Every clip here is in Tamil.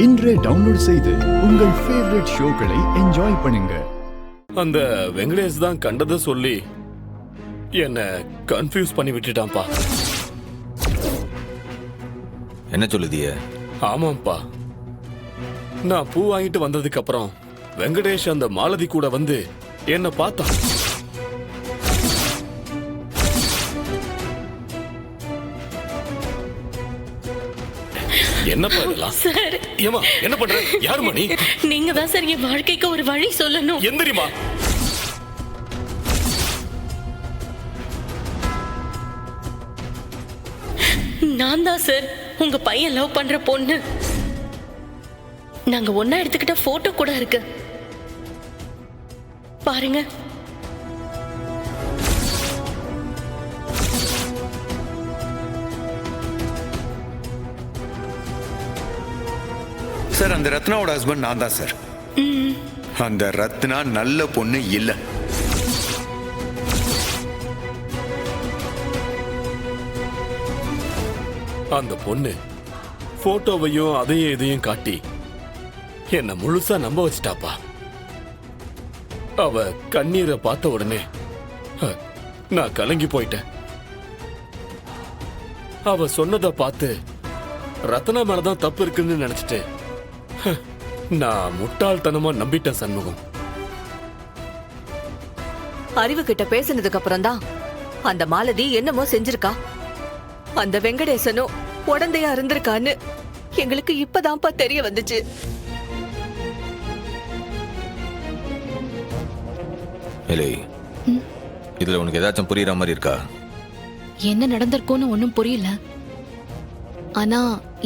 இன்றே டவுன்லோட் செய்து உங்கள் ஃபேவரட் ஷோக்களை என்ஜாய் பண்ணுங்க. அந்த வெங்கடேஷ் தான் கண்டதை சொல்லி என்ன கன்ஃபியூஸ் பண்ணி விட்டுட்டான்ப்பா. என்ன சொல்லுதிய? ஆமாப்பா, நான் பூ வாங்கிட்டு வந்ததுக்கு அப்புறம் வெங்கடேஷ் அந்த மாலதி கூட வந்து என்ன பார்த்தான். என்னப்பா இதெல்லாம்? சார், ஏமா என்ன பண்ற? யாருமா நீ? நீங்க தான் சார் என் வாழ்க்கைக்கு ஒரு வழி சொல்லணும். எந்திரிமா. நான் தான் சார் உங்க பையன் லவ் பண்ற பொண்ணு. நாங்க ஒன்னா எடுத்துக்கிட்ட போட்டோ கூட இருக்கு பாருங்க. சார், அந்த ரத்னாவோட ஹஸ்பண்ட் நான் தான் சார். அந்த ரத்னா நல்ல பொண்ணு இல்ல. அந்த பொண்ணு போட்டோவையும் அதையும் இதையும் காட்டி என்ன முழுசா நம்ப வச்சிட்டாப்பா. அவ கண்ணீரை பார்த்த உடனே நான் கலங்கி போயிட்டேன். அவ சொன்னதை பார்த்து ரத்னா மேலதான் தப்பு இருக்குன்னு நினைச்சிட்டு நான் முட்டாள்தனமா நம்பிட்டேன் சண்முகம். அறிவு கிட்ட பேசினதுக்கு அப்புறம் தான் அந்த மாலதி என்னமோ செஞ்சிருக்கா. அந்த வெங்கடேசனும் உடந்தையா இருந்திருக்கான்னு எங்களுக்கு இப்பதான்ப்பா தெரிய வந்துச்சு. இதுல உனக்கு ஏதாச்சும் புரியுற மாதிரி இருக்கா? என்ன நடந்திருக்கும்னு ஒன்னும் புரியல. ஆனா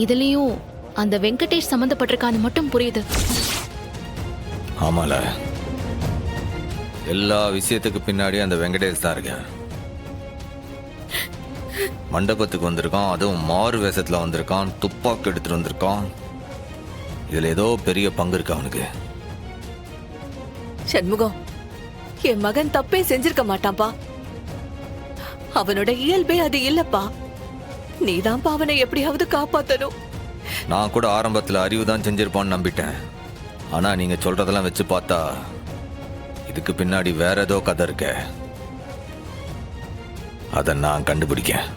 இதுலயும் அந்த வெங்கடேஷ் சம்பந்தப்பட்டிருக்கான்னு மட்டும் புரியுது. ஆமால, எல்லா விஷயத்துக்கு பின்னாடி அந்த வெங்கடேஷ் தான் இருக்கேன். மண்டபத்துக்கு வந்திருக்கான், அதுவும் மாறு வேஷத்துல வந்திருக்கான், துப்பாக்கி எடுத்துட்டு வந்திருக்கான். இதுல ஏதோ பெரிய பங்கு இருக்கு அவனுக்கு. சண்முகம், என் மகன் தப்பே செஞ்சிருக்க மாட்டான்பா. அவனோட இயல்பே அது இல்லப்பா. நீதான்ப்பா அவனை எப்படியாவது காப்பாத்தணும். நான் கூட ஆரம்பத்துல அறிவு தான் செஞ்சிருப்பான்னு நம்பிட்டேன். ஆனா நீங்க சொல்றதெல்லாம் வச்சு பார்த்தா இதுக்கு பின்னாடி வேற ஏதோ கதை இருக்க. அதை நான் கண்டுபிடிக்கேன்.